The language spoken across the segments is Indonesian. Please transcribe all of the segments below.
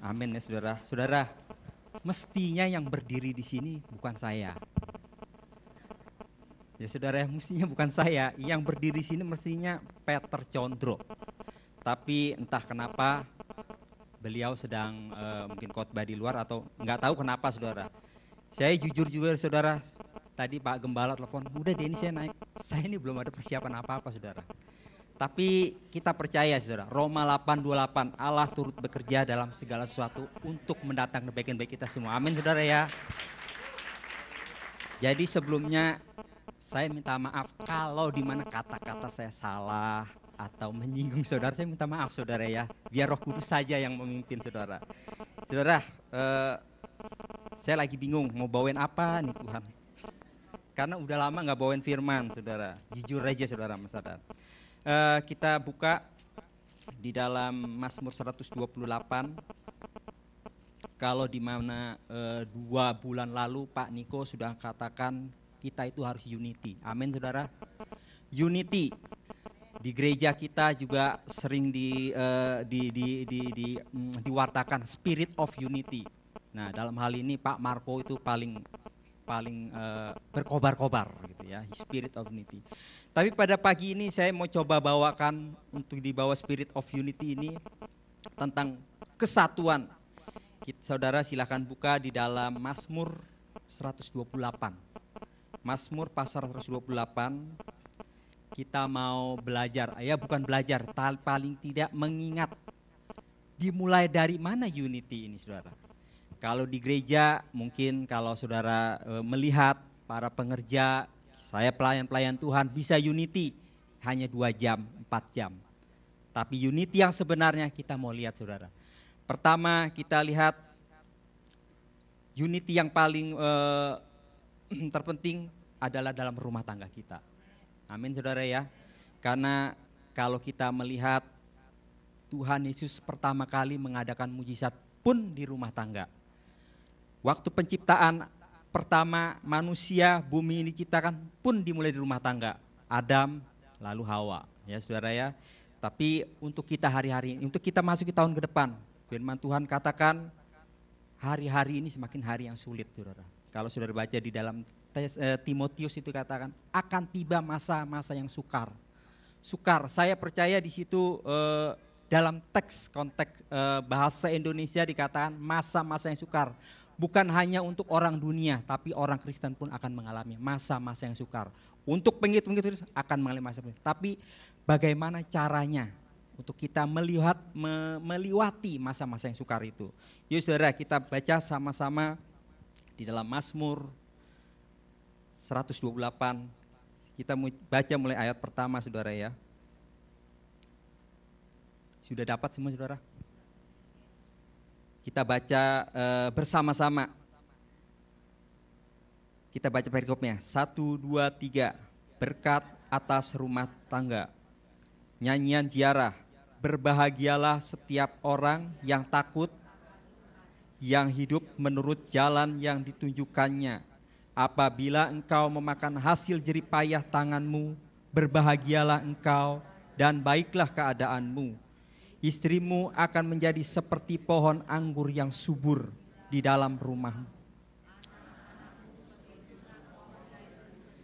Amin ya saudara. Saudara, mestinya yang berdiri di sini bukan saya. Ya saudara, mestinya bukan saya. Yang berdiri di sini mestinya Peter Condro. Tapi entah kenapa beliau sedang mungkin khotbah di luar atau nggak tahu kenapa saudara. Saya jujur juga saudara, tadi Pak Gembala telepon, udah deh ini saya naik. Saya ini belum ada persiapan apa-apa saudara. Tapi kita percaya saudara, Roma 8:28, Allah turut bekerja dalam segala sesuatu untuk mendatangkan kebaikan bagi kita semua. Amin saudara ya. Jadi sebelumnya saya minta maaf kalau di mana kata-kata saya salah atau menyinggung saudara, saya minta maaf saudara ya. Biar Roh Kudus saja yang memimpin saudara. Saudara, saya lagi bingung mau bawain apa nih Tuhan. Karena udah lama nggak bawain firman saudara. Jujur aja saudara Mas Sadar. Kita buka di dalam Mazmur 128. Kalau di mana 2 bulan lalu Pak Niko sudah katakan kita itu harus unity. Amin saudara. Unity di gereja kita juga sering diwartakan spirit of unity. Nah dalam hal ini Pak Marco itu paling berkobar-kobar gitu ya, spirit of unity. Tapi pada pagi ini saya mau coba bawakan untuk dibawa spirit of unity ini tentang kesatuan. Saudara silahkan buka di dalam Mazmur 128. Mazmur pasal 128. Kita mau belajar, ya bukan belajar, paling tidak mengingat dimulai dari mana unity ini saudara. Kalau di gereja mungkin kalau saudara melihat para pengerja, saya pelayan-pelayan Tuhan bisa unity hanya 2 jam, 4 jam. Tapi unity yang sebenarnya kita mau lihat saudara. Pertama kita lihat unity yang paling terpenting adalah dalam rumah tangga kita. Amin saudara ya. Karena kalau kita melihat Tuhan Yesus pertama kali mengadakan mujizat pun di rumah tangga. Waktu penciptaan pertama manusia bumi ini diciptakan pun dimulai di rumah tangga. Adam lalu Hawa ya saudara ya. Tapi untuk kita hari-hari ini, untuk kita masuk ke tahun ke depan, firman Tuhan katakan hari-hari ini semakin hari yang sulit saudara. Kalau saudara baca di dalam Timotius itu katakan akan tiba masa-masa yang sukar. Sukar, saya percaya di situ dalam konteks bahasa Indonesia dikatakan masa-masa yang sukar. Bukan hanya untuk orang dunia, tapi orang Kristen pun akan mengalami masa-masa yang sukar. Untuk pengikut-pengikut akan mengalami masa-masa. Tapi bagaimana caranya untuk kita melewati masa-masa yang sukar itu? Yuk saudara, kita baca sama-sama di dalam Mazmur 128. Kita baca mulai ayat pertama saudara ya. Sudah dapat semua saudara? Kita baca bersama-sama. Kita baca perikopnya. 1, 2, 3. Berkat atas rumah tangga. Nyanyian ziarah. Berbahagialah setiap orang yang takut, yang hidup menurut jalan yang ditunjukkannya. Apabila engkau memakan hasil jerih payah tanganmu, berbahagialah engkau dan baiklah keadaanmu. Istrimu akan menjadi seperti pohon anggur yang subur di dalam rumahmu.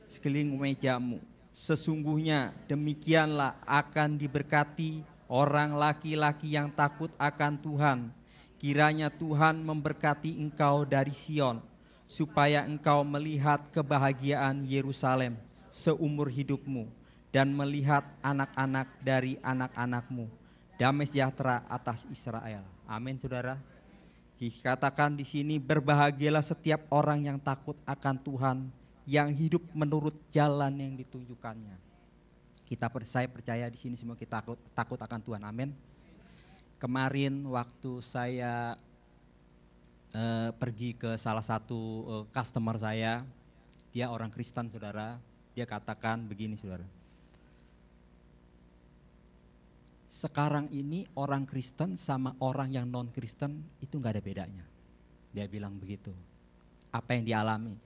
Sekeliling mejamu, sesungguhnya demikianlah akan diberkati orang laki-laki yang takut akan Tuhan. Kiranya Tuhan memberkati engkau dari Sion, supaya engkau melihat kebahagiaan Yerusalem seumur hidupmu dan melihat anak-anak dari anak-anakmu. Damai sejahtera atas Israel. Amin saudara. Dikatakan di sini berbahagialah setiap orang yang takut akan Tuhan, yang hidup menurut jalan yang ditunjukkannya. Saya percaya di sini semua kita takut akan Tuhan. Amin. Kemarin waktu saya pergi ke salah satu customer saya, dia orang Kristen saudara, dia katakan begini saudara. Sekarang ini orang Kristen sama orang yang non Kristen itu gak ada bedanya. Dia bilang begitu. Apa yang dialami?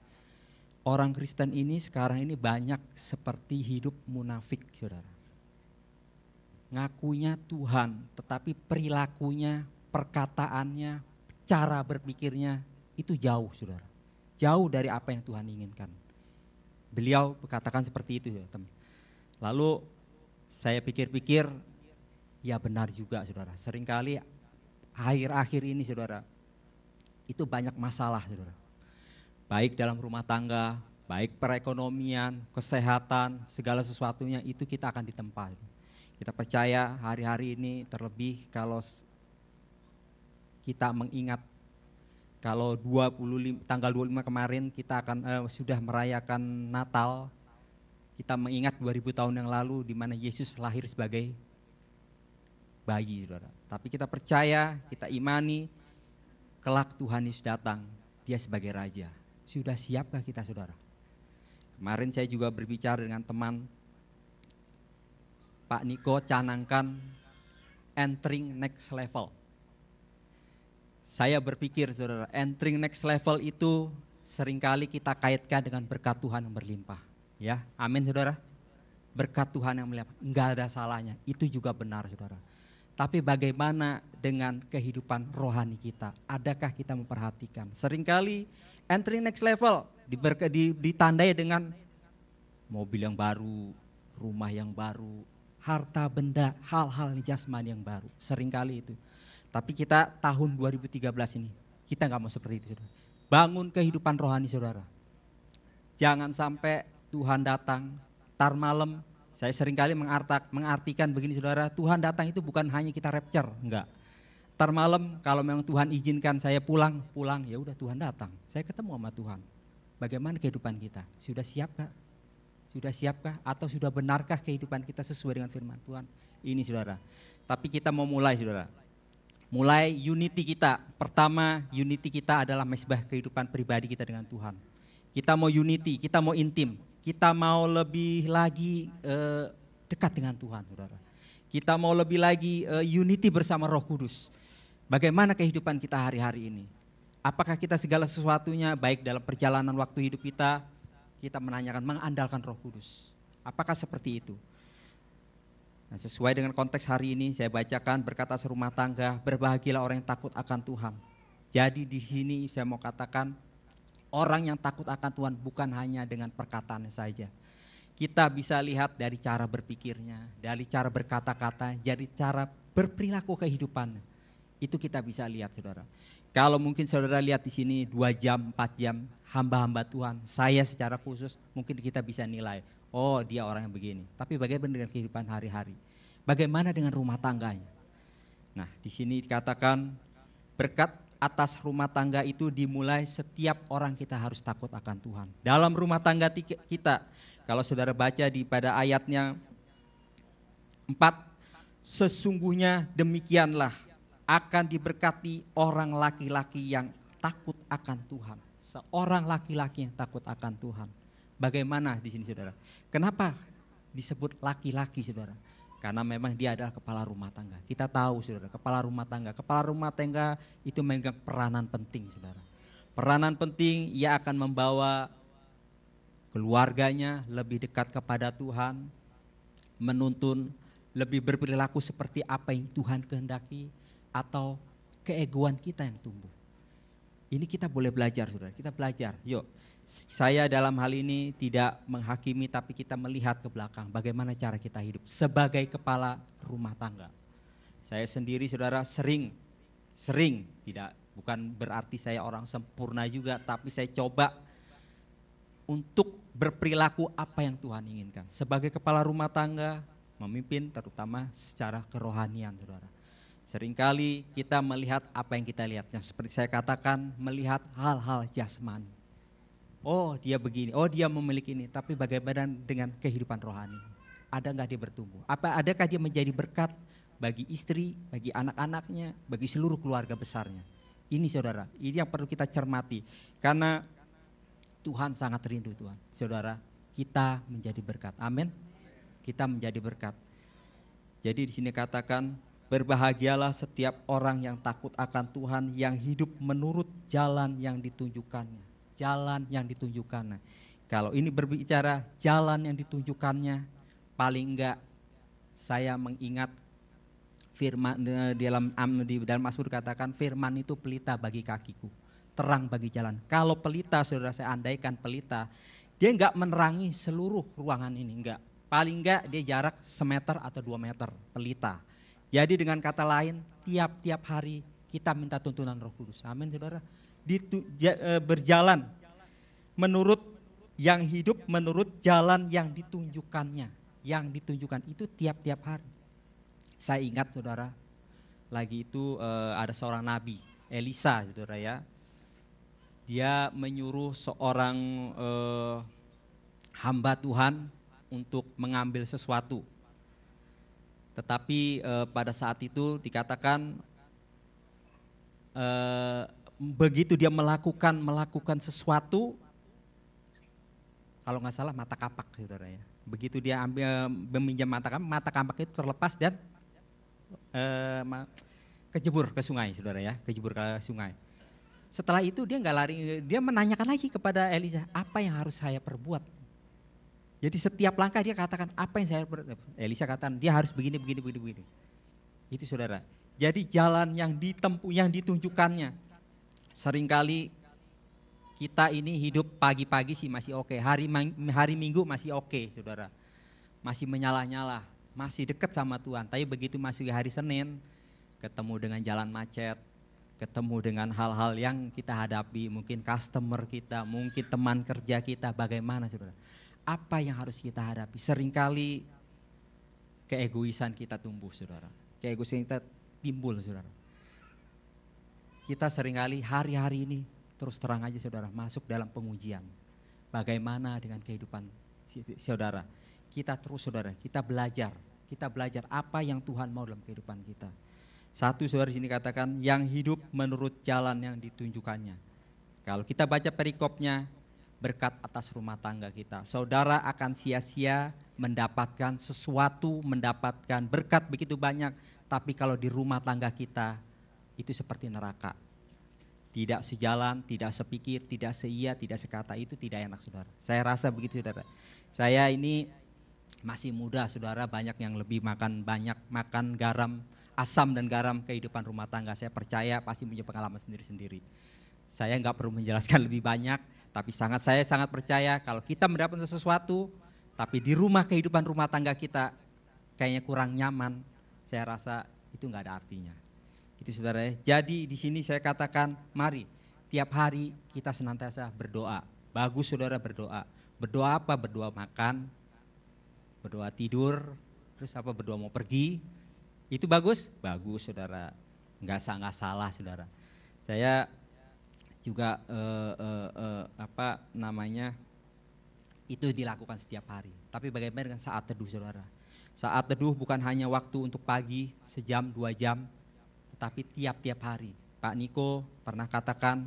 Orang Kristen ini sekarang ini banyak seperti hidup munafik saudara. Ngakunya Tuhan tetapi perilakunya perkataannya, cara berpikirnya itu jauh, saudara. Jauh dari apa yang Tuhan inginkan. Beliau berkatakan seperti itu, ya, teman. Lalu saya pikir-pikir, ya benar juga, saudara. Seringkali akhir-akhir ini, saudara, itu banyak masalah, saudara. Baik dalam rumah tangga, baik perekonomian, kesehatan, segala sesuatunya itu kita akan ditempa. Kita percaya hari-hari ini, terlebih kalau kita mengingat kalau tanggal 25 kemarin kita akan sudah merayakan Natal. Kita mengingat 2000 tahun yang lalu di mana Yesus lahir sebagai bayi, saudara. Tapi kita percaya, kita imani kelak Tuhan Yesus datang, dia sebagai raja. Sudah siapkah kita, saudara? Kemarin saya juga berbicara dengan teman, Pak Niko canangkan entering next level. Saya berpikir, saudara, entering next level itu seringkali kita kaitkan dengan berkat Tuhan yang berlimpah. Ya, amin, saudara. Berkat Tuhan yang berlimpah, enggak ada salahnya. Itu juga benar, saudara. Tapi bagaimana dengan kehidupan rohani kita? Adakah kita memperhatikan? Seringkali entering next level ditandai dengan mobil yang baru, rumah yang baru, harta benda, hal-hal jasmani yang baru. Seringkali itu. Tapi kita tahun 2013 ini, kita gak mau seperti itu, saudara. Bangun kehidupan rohani, saudara. Jangan sampai Tuhan datang, tar malam. Saya seringkali mengartikan begini, saudara, Tuhan datang itu bukan hanya kita rapture, enggak. Ntar malam kalau memang Tuhan izinkan saya pulang, ya udah Tuhan datang. Saya ketemu sama Tuhan. Bagaimana kehidupan kita? Sudah siapkah? Sudah siapkah? Atau sudah benarkah kehidupan kita sesuai dengan firman Tuhan? Ini, saudara. Tapi kita mau mulai, saudara. Mulai unity kita. Pertama, unity kita adalah mesbah kehidupan pribadi kita dengan Tuhan. Kita mau unity, kita mau intim. Kita mau lebih lagi dekat dengan Tuhan, saudara. Kita mau lebih lagi unity bersama Roh Kudus. Bagaimana kehidupan kita hari-hari ini? Apakah kita segala sesuatunya baik dalam perjalanan waktu hidup kita menanyakan, mengandalkan Roh Kudus. Apakah seperti itu? Nah, sesuai dengan konteks hari ini saya bacakan berkata serumah tangga, berbahagialah orang yang takut akan Tuhan. Jadi di sini saya mau katakan, orang yang takut akan Tuhan bukan hanya dengan perkataannya saja. Kita bisa lihat dari cara berpikirnya, dari cara berkata-kata, dari cara berperilaku kehidupannya. Itu kita bisa lihat, saudara. Kalau mungkin saudara lihat di sini 2 jam, 4 jam hamba-hamba Tuhan, saya secara khusus mungkin kita bisa nilai, oh dia orang yang begini. Tapi bagaimana dengan kehidupan hari-hari? Bagaimana dengan rumah tangganya? Nah, di sini dikatakan berkat atas rumah tangga itu dimulai setiap orang kita harus takut akan Tuhan. Dalam rumah tangga kita, kalau saudara baca pada ayatnya 4, sesungguhnya demikianlah akan diberkati orang laki-laki yang takut akan Tuhan. Seorang laki-laki yang takut akan Tuhan. Bagaimana di sini, saudara? Kenapa disebut laki-laki, saudara? Karena memang dia adalah kepala rumah tangga. Kita tahu, saudara, kepala rumah tangga itu memegang peranan penting, saudara. Peranan penting, ia akan membawa keluarganya lebih dekat kepada Tuhan, menuntun, lebih berperilaku seperti apa yang Tuhan kehendaki, atau keegoan kita yang tumbuh. Ini kita boleh belajar, saudara, kita belajar. Yuk, saya dalam hal ini tidak menghakimi, tapi kita melihat ke belakang bagaimana cara kita hidup sebagai kepala rumah tangga. Saya sendiri, saudara, sering bukan berarti saya orang sempurna juga, tapi saya coba untuk berperilaku apa yang Tuhan inginkan. Sebagai kepala rumah tangga, memimpin terutama secara kerohanian, saudara. Seringkali kita melihat apa yang kita lihat, yang seperti saya katakan, melihat hal-hal jasmani. Oh dia begini, oh dia memiliki ini, tapi bagaimana dengan kehidupan rohani? Ada nggak dia bertumbuh? Adakah dia menjadi berkat bagi istri, bagi anak-anaknya, bagi seluruh keluarga besarnya? Ini, saudara, ini yang perlu kita cermati. Karena Tuhan sangat rindu, Tuhan. Saudara, kita menjadi berkat. Amin. Kita menjadi berkat. Jadi di sini katakan, berbahagialah setiap orang yang takut akan Tuhan, yang hidup menurut jalan yang ditunjukkannya. Jalan yang ditunjukkannya. Kalau ini berbicara jalan yang ditunjukkannya, paling enggak saya mengingat Firman di dalam Mazmur katakan firman itu pelita bagi kakiku, terang bagi jalan. Kalau pelita, saudara, saya andaikan pelita, dia enggak menerangi seluruh ruangan ini, enggak. Paling enggak dia jarak semeter atau 2 meter pelita. Jadi dengan kata lain, tiap-tiap hari kita minta tuntunan Roh Kudus. Amin, saudara. Berjalan menurut yang hidup, menurut jalan yang ditunjukkannya. Yang ditunjukkan itu tiap-tiap hari. Saya ingat, saudara, lagi itu ada seorang nabi, Elisa, saudara ya. Dia menyuruh seorang hamba Tuhan untuk mengambil sesuatu. Tetapi pada saat itu dikatakan begitu dia melakukan sesuatu, kalau nggak salah mata kapak, saudara ya. Begitu dia meminjam mata kapak itu terlepas dan kejebur ke sungai, saudara ya, kejebur ke sungai. Setelah itu dia nggak lari, dia menanyakan lagi kepada Elisa, apa yang harus saya perbuat? Jadi setiap langkah dia katakan, apa yang saya perbuat? Elisa katakan, dia harus begini. Itu, saudara. Jadi jalan yang ditempuh, yang ditunjukkannya. Seringkali kita ini hidup pagi-pagi sih masih oke, hari Minggu masih oke, saudara. Masih menyala-nyala, masih dekat sama Tuhan. Tapi begitu masuk hari Senin, ketemu dengan jalan macet, ketemu dengan hal-hal yang kita hadapi, mungkin customer kita, mungkin teman kerja kita, bagaimana, saudara? Apa yang harus kita hadapi? Seringkali keegoisan kita tumbuh, saudara. Keegoisan kita timbul, saudara. Kita seringkali hari-hari ini, terus terang aja, saudara, masuk dalam pengujian. Bagaimana dengan kehidupan saudara? Kita terus, saudara, kita belajar apa yang Tuhan mau dalam kehidupan kita. Satu, saudara, di sini katakan yang hidup menurut jalan yang ditunjukkannya. Kalau kita baca perikopnya, berkat atas rumah tangga kita. Saudara akan sia-sia mendapatkan sesuatu, mendapatkan berkat begitu banyak, tapi kalau di rumah tangga kita itu seperti neraka. Tidak sejalan, tidak sepikir, tidak seia, tidak sekata, itu tidak enak, saudara. Saya rasa begitu, saudara. Saya ini masih muda, saudara, banyak yang lebih makan garam, asam dan garam kehidupan rumah tangga. Saya percaya pasti punya pengalaman sendiri-sendiri. Saya nggak perlu menjelaskan lebih banyak, tapi saya sangat percaya kalau kita mendapatkan sesuatu, tapi di rumah kehidupan rumah tangga kita kayaknya kurang nyaman, saya rasa itu nggak ada artinya. Itu, saudara. Jadi di sini saya katakan, mari tiap hari kita senantiasa berdoa. Bagus, saudara, berdoa. Berdoa apa? Berdoa makan, berdoa tidur, terus apa? Berdoa mau pergi. Itu bagus? Bagus, saudara. Nggak salah, saudara. Saya juga itu dilakukan setiap hari. Tapi bagaimana dengan saat teduh, saudara? Saat teduh bukan hanya waktu untuk pagi, sejam, 2 jam, tetapi tiap-tiap hari. Pak Niko pernah katakan,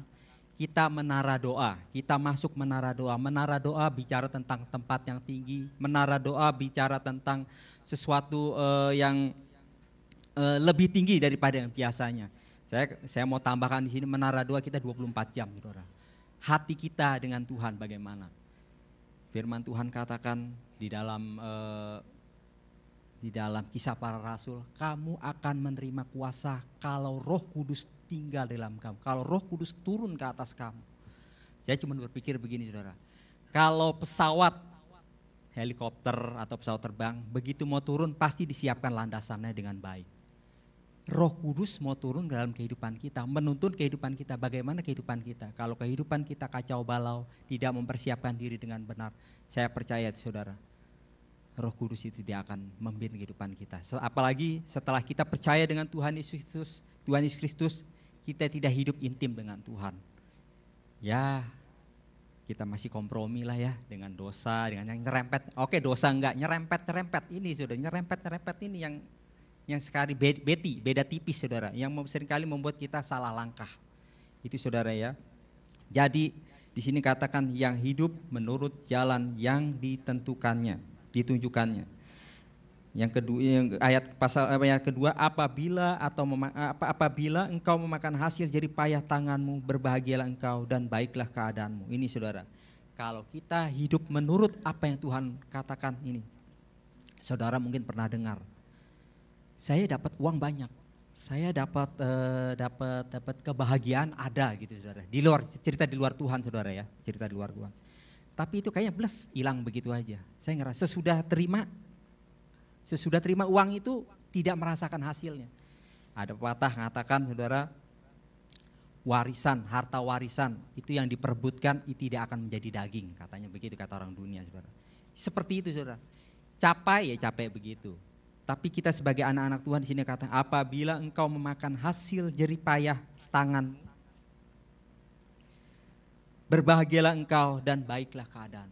kita menara doa, kita masuk menara doa. Menara doa bicara tentang tempat yang tinggi, menara doa bicara tentang sesuatu yang lebih tinggi daripada yang biasanya. Saya mau tambahkan di sini, menara doa kita 24 jam, saudara. Hati kita dengan Tuhan bagaimana? Firman Tuhan katakan di dalam Kisah Para Rasul, kamu akan menerima kuasa kalau Roh Kudus tinggal dalam kamu, kalau Roh Kudus turun ke atas kamu. Saya cuma berpikir begini, saudara, kalau pesawat helikopter atau pesawat terbang begitu mau turun pasti disiapkan landasannya dengan baik. Roh Kudus mau turun dalam kehidupan kita, menuntun kehidupan kita. Bagaimana kehidupan kita? Kalau kehidupan kita kacau balau, tidak mempersiapkan diri dengan benar, saya percaya, saudara, Roh Kudus itu dia akan membimbing kehidupan kita. Apalagi setelah kita percaya dengan Tuhan Yesus Kristus, kita tidak hidup intim dengan Tuhan. Ya, kita masih kompromi lah ya dengan dosa, dengan yang nyerempet. Oke, dosa enggak, nyerempet ini, sudah nyerempet ini yang sekali beda tipis, saudara, yang seringkali membuat kita salah langkah. Itu, saudara ya. Jadi di sini katakan yang hidup menurut jalan yang ditunjukkannya. Yang kedua, ayat kedua, apabila engkau memakan hasil jerih payah tanganmu, berbahagialah engkau dan baiklah keadaanmu. Ini, saudara, kalau kita hidup menurut apa yang Tuhan katakan ini, saudara mungkin pernah dengar Saya dapat uang banyak, saya dapat kebahagiaan ada gitu saudara. Di luar cerita di luar Tuhan saudara ya, cerita di luar Tuhan. Tapi itu kayaknya hilang begitu aja. Saya ngerasa sesudah terima uang itu tidak merasakan hasilnya. Ada pepatah mengatakan saudara, warisan, harta warisan itu yang diperebutkan itu tidak akan menjadi daging, katanya begitu kata orang dunia saudara. Seperti itu saudara. Capai ya capai begitu. Tapi kita sebagai anak-anak Tuhan di sini kata, apabila engkau memakan hasil jerih payah tangan, berbahagialah engkau dan baiklah keadaan.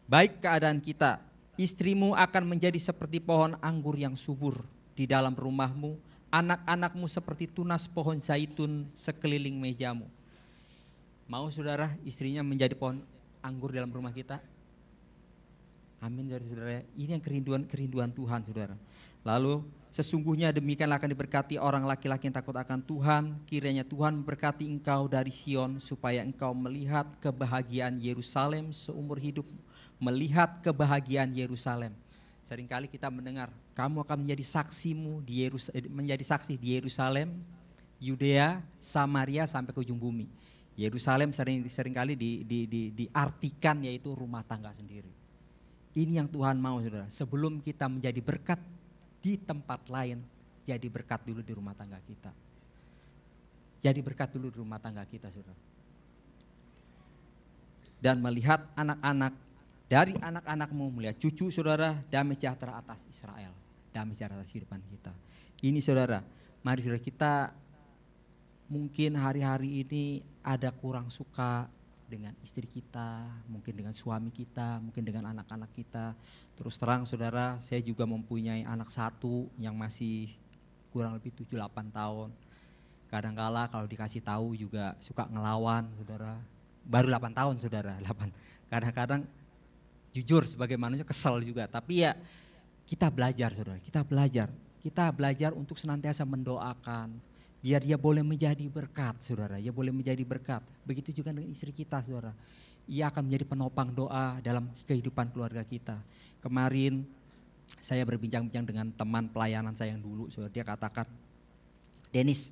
Baik keadaan kita, istrimu akan menjadi seperti pohon anggur yang subur di dalam rumahmu, anak-anakmu seperti tunas pohon zaitun sekeliling mejamu. Mau saudara istrinya menjadi pohon anggur dalam rumah kita? Amin saudara. Ini yang kerinduan Tuhan saudara. Lalu sesungguhnya demikianlah akan diberkati orang laki-laki yang takut akan Tuhan. Kiranya Tuhan memberkati engkau dari Sion supaya engkau melihat kebahagiaan Yerusalem seumur hidup. Melihat kebahagiaan Yerusalem. Seringkali kita mendengar kamu akan menjadi saksi di Yerusalem, Yudea, Samaria sampai ke ujung bumi. Yerusalem seringkali diartikan yaitu rumah tangga sendiri. Ini yang Tuhan mau saudara. Sebelum kita menjadi berkat di tempat lain, jadi berkat dulu di rumah tangga kita. Jadi berkat dulu di rumah tangga kita saudara. Dan melihat dari anak-anakmu, melihat cucu saudara, damai sejahtera atas Israel. Damai sejahtera atas kehidupan kita. Ini saudara, mari saudara kita mungkin hari-hari ini ada kurang suka dengan istri kita, mungkin dengan suami kita, mungkin dengan anak-anak kita. Terus terang saudara, saya juga mempunyai anak satu yang masih kurang lebih 7-8 tahun. Kadang-kala kalau dikasih tahu juga suka ngelawan saudara. Baru 8 tahun saudara, 8. Kadang-kadang jujur sebagai manusia kesel juga, tapi ya kita belajar saudara, kita belajar untuk senantiasa mendoakan, biar dia boleh menjadi berkat saudara, dia boleh menjadi berkat. Begitu juga dengan istri kita saudara, ia akan menjadi penopang doa dalam kehidupan keluarga kita. Kemarin saya berbincang-bincang dengan teman pelayanan saya yang dulu saudara, dia katakan, Dennis,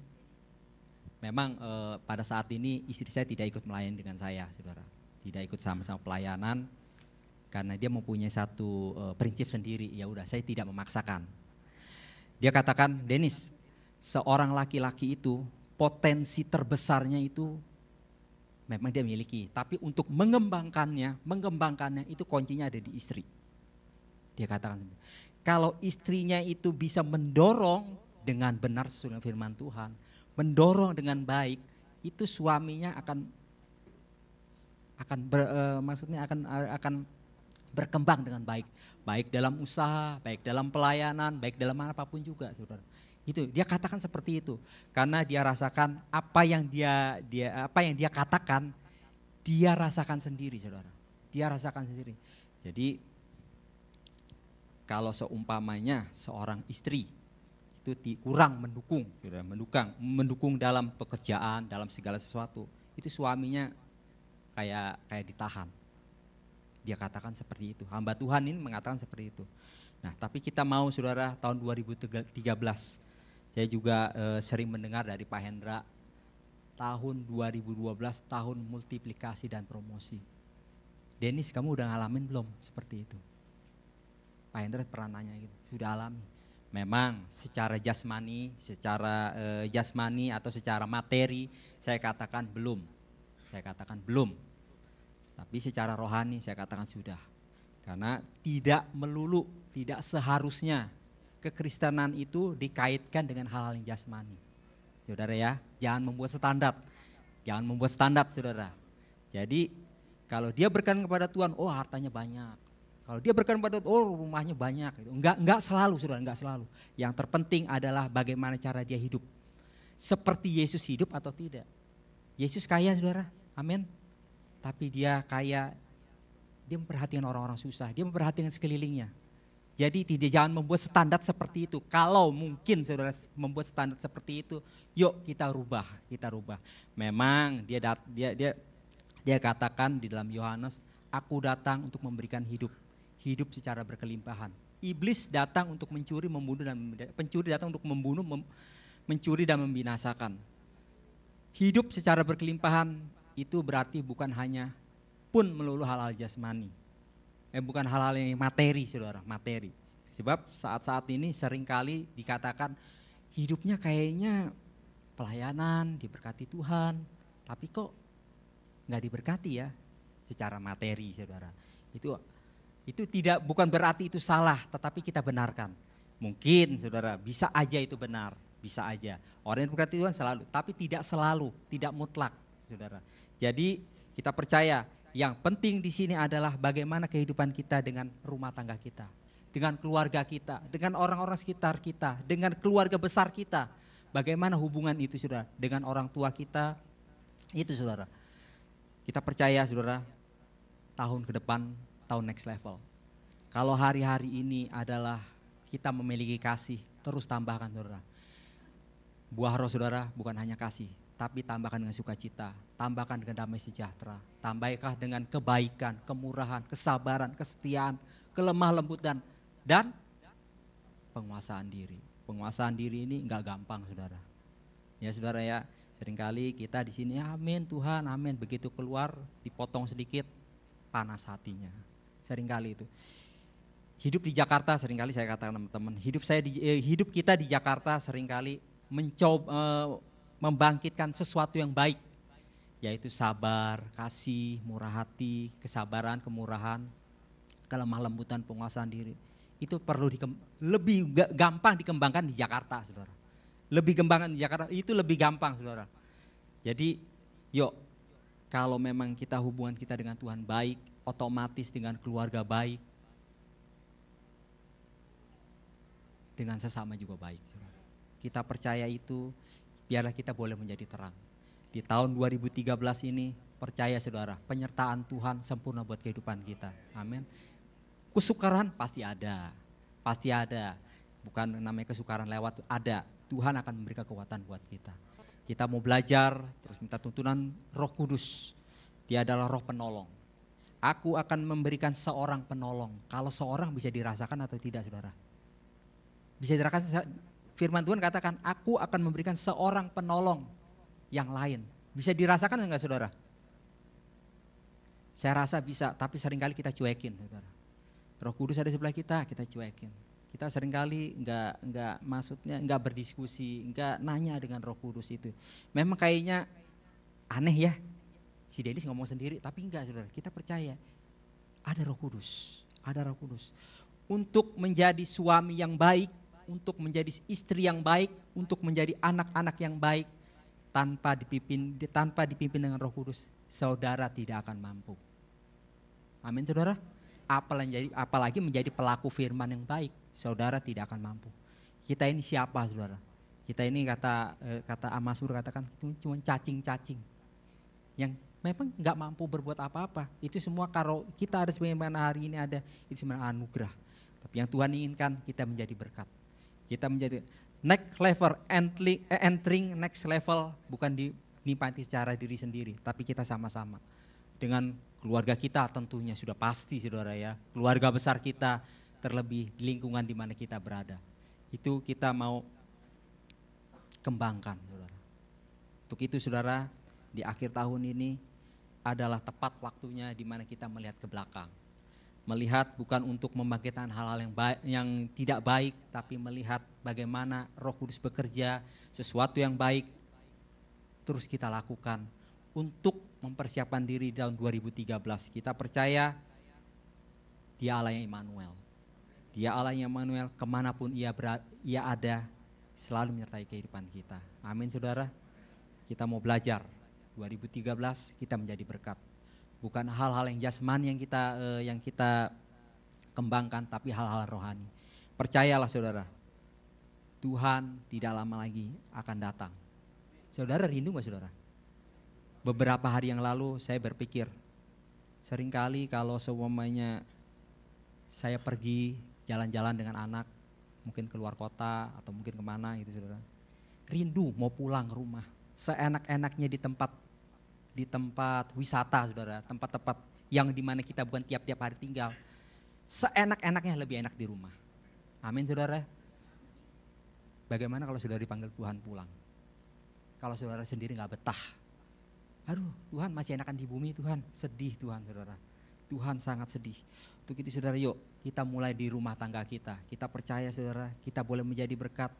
memang pada saat ini istri saya tidak ikut melayani dengan saya saudara, tidak ikut sama-sama pelayanan, karena dia mempunyai satu prinsip sendiri, ya udah saya tidak memaksakan. Dia katakan, Dennis, seorang laki-laki itu potensi terbesarnya itu memang dia miliki, tapi untuk mengembangkannya itu kuncinya ada di istri. Dia katakan, kalau istrinya itu bisa mendorong dengan benar sesuai firman Tuhan, mendorong dengan baik, itu suaminya akan berkembang dengan baik, baik dalam usaha, baik dalam pelayanan, baik dalam apapun juga, saudara. Itu dia katakan seperti itu, karena dia rasakan apa yang dia katakan, dia rasakan sendiri, saudara. Dia rasakan sendiri. Jadi kalau seumpamanya seorang istri itu kurang mendukung, saudara, mendukung dalam pekerjaan, dalam segala sesuatu, itu suaminya kayak ditahan. Dia katakan seperti itu. Hamba Tuhan ini mengatakan seperti itu. Nah, tapi kita mau saudara, tahun 2013 saya juga sering mendengar dari Pak Hendra, tahun 2012 tahun multiplikasi dan promosi. Dennis, kamu udah ngalamin belum seperti itu? Pak Hendra pernah nanya gitu, sudah alami. Memang secara jasmani atau secara materi saya katakan belum. Tapi secara rohani saya katakan sudah. Karena tidak seharusnya kekristenan itu dikaitkan dengan hal-hal yang jasmani. Saudara ya, jangan membuat standar saudara. Jadi kalau dia berkenan kepada Tuhan, oh hartanya banyak. Kalau dia berkenan kepada Tuhan, oh rumahnya banyak. Enggak selalu saudara, enggak selalu. Yang terpenting adalah bagaimana cara dia hidup. Seperti Yesus hidup atau tidak. Yesus kaya saudara, amin. Tapi dia kaya, dia memperhatikan orang-orang susah, dia memperhatikan sekelilingnya. Jadi jangan membuat standar seperti itu. Kalau mungkin saudara membuat standar seperti itu, yuk kita rubah. Memang dia katakan di dalam Yohanes, aku datang untuk memberikan hidup secara berkelimpahan. Iblis datang untuk mencuri, membunuh dan pencuri datang untuk membunuh, mencuri dan membinasakan. Hidup secara berkelimpahan itu berarti bukan hanya pun melulu hal-hal jasmani. Bukan hal-hal yang materi, saudara, materi. Sebab saat-saat ini seringkali dikatakan hidupnya kayaknya pelayanan, diberkati Tuhan, tapi kok nggak diberkati ya secara materi, saudara. Itu tidak, bukan berarti itu salah, tetapi kita benarkan. Mungkin saudara bisa aja itu benar, bisa aja. Orang yang diberkati Tuhan selalu, tapi tidak selalu, tidak mutlak, saudara. Jadi kita percaya yang penting di sini adalah bagaimana kehidupan kita dengan rumah tangga kita, dengan keluarga kita, dengan orang-orang sekitar kita, dengan keluarga besar kita. Bagaimana hubungan itu, saudara, dengan orang tua kita, itu saudara. Kita percaya, saudara, tahun ke depan, tahun next level. Kalau hari-hari ini adalah kita memiliki kasih, terus tambahkan, saudara. Buah roh, saudara, bukan hanya kasih, tapi tambahkan dengan sukacita, tambahkan dengan damai sejahtera, tambahkan dengan kebaikan, kemurahan, kesabaran, kesetiaan, kelemah lembutan, dan penguasaan diri. Penguasaan diri ini enggak gampang, saudara. Ya, saudara ya, seringkali kita di sini amin Tuhan, amin, begitu keluar dipotong sedikit panas hatinya. Seringkali itu. Hidup di Jakarta, seringkali saya katakan teman-teman, hidup kita di Jakarta seringkali mencoba membangkitkan sesuatu yang baik, yaitu sabar, kasih, murah hati, kesabaran, kemurahan, kelemah lembutan, penguasaan diri. Itu perlu lebih gampang dikembangkan di Jakarta, saudara. Lebih kembangkan di Jakarta itu lebih gampang, saudara. Jadi yuk, kalau memang kita hubungan kita dengan Tuhan baik, otomatis dengan keluarga baik, dengan sesama juga baik, saudara. Kita percaya itu, biarlah kita boleh menjadi terang. Di tahun 2013 ini, percaya saudara, penyertaan Tuhan sempurna buat kehidupan kita. Amin. Kesukaran pasti ada, pasti ada. Bukan namanya kesukaran lewat, ada. Tuhan akan memberikan kekuatan buat kita. Kita mau belajar, terus minta tuntunan Roh Kudus. Dia adalah Roh penolong. Aku akan memberikan seorang penolong. Kalau seorang bisa dirasakan atau tidak, saudara? Bisa dirasakan. Firman Tuhan katakan, aku akan memberikan seorang penolong yang lain. Bisa dirasakan enggak, saudara? Saya rasa bisa, tapi seringkali kita cuekin, saudara. Roh Kudus ada sebelah kita cuekin. Kita seringkali enggak berdiskusi, enggak nanya dengan Roh Kudus itu. Memang kayaknya aneh ya, si Denis ngomong sendiri, tapi enggak, saudara. Kita percaya ada Roh Kudus, ada Roh Kudus. Untuk menjadi suami yang baik, untuk menjadi istri yang baik, untuk menjadi anak-anak yang baik, tanpa dipimpin dengan Roh Kudus, saudara tidak akan mampu. Amin, saudara. Apalagi menjadi pelaku firman yang baik, saudara tidak akan mampu. Kita ini siapa, saudara? Kita ini kata Mazmur katakan cuma cacing-cacing yang memang nggak mampu berbuat apa-apa. Itu semua kalau kita ada sebagaimana hari ini ada, itu sebenarnya anugerah. Tapi yang Tuhan inginkan kita menjadi berkat. Kita menjadi next level, entering next level, bukan dinikmati secara diri sendiri, tapi kita sama-sama. Dengan keluarga kita tentunya sudah pasti, saudara ya. Keluarga besar kita, terlebih di lingkungan di mana kita berada. Itu kita mau kembangkan, saudara. Untuk itu, saudara, di akhir tahun ini adalah tepat waktunya di mana kita melihat ke belakang. Melihat bukan untuk membangkitkan hal-hal yang tidak baik, tapi melihat bagaimana Roh Kudus bekerja, sesuatu yang baik terus kita lakukan untuk mempersiapkan diri di tahun 2013. Kita percaya Dia Allah yang Immanuel. Dia Allah yang Immanuel, kemanapun ia ada, selalu menyertai kehidupan kita. Amin, saudara. Kita mau belajar 2013 kita menjadi berkat. Bukan hal-hal yang jasmani yang kita kembangkan, tapi hal-hal rohani. Percayalah, saudara, Tuhan tidak lama lagi akan datang. Saudara rindu gak, saudara? Beberapa hari yang lalu saya berpikir, seringkali kalau seumpamanya saya pergi jalan-jalan dengan anak, mungkin keluar kota atau mungkin kemana gitu, saudara, rindu mau pulang ke rumah, seenak-enaknya di tempat wisata, saudara, tempat-tempat yang dimana kita bukan tiap-tiap hari tinggal, seenak-enaknya lebih enak di rumah. Amin saudara. Bagaimana kalau saudara dipanggil Tuhan pulang? Kalau saudara sendiri gak betah. Aduh Tuhan masih enakan di bumi Tuhan. Sedih Tuhan saudara. Tuhan sangat sedih. Untuk itu saudara yuk kita mulai di rumah tangga kita. Kita percaya saudara kita boleh menjadi berkat.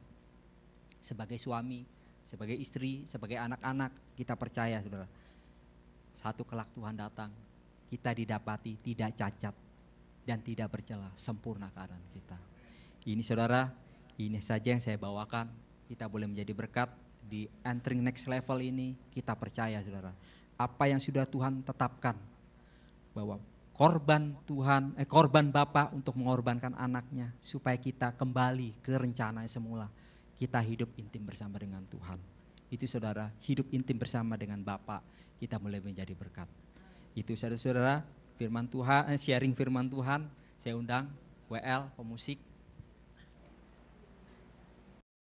Sebagai suami, sebagai istri, sebagai anak-anak kita percaya saudara. Satu kelak Tuhan datang. Kita didapati tidak cacat dan tidak bercela, sempurna keadaan kita. Ini saudara, ini saja yang saya bawakan. Kita boleh menjadi berkat di entering next level ini. Kita percaya saudara, apa yang sudah Tuhan tetapkan bahwa korban Bapa untuk mengorbankan anaknya supaya kita kembali ke rencana semula. Kita hidup intim bersama dengan Tuhan. Itu saudara, hidup intim bersama dengan Bapa, kita boleh menjadi berkat. Itu saudara-saudara, firman Tuhan, sharing firman Tuhan. Saya undang WL pemusik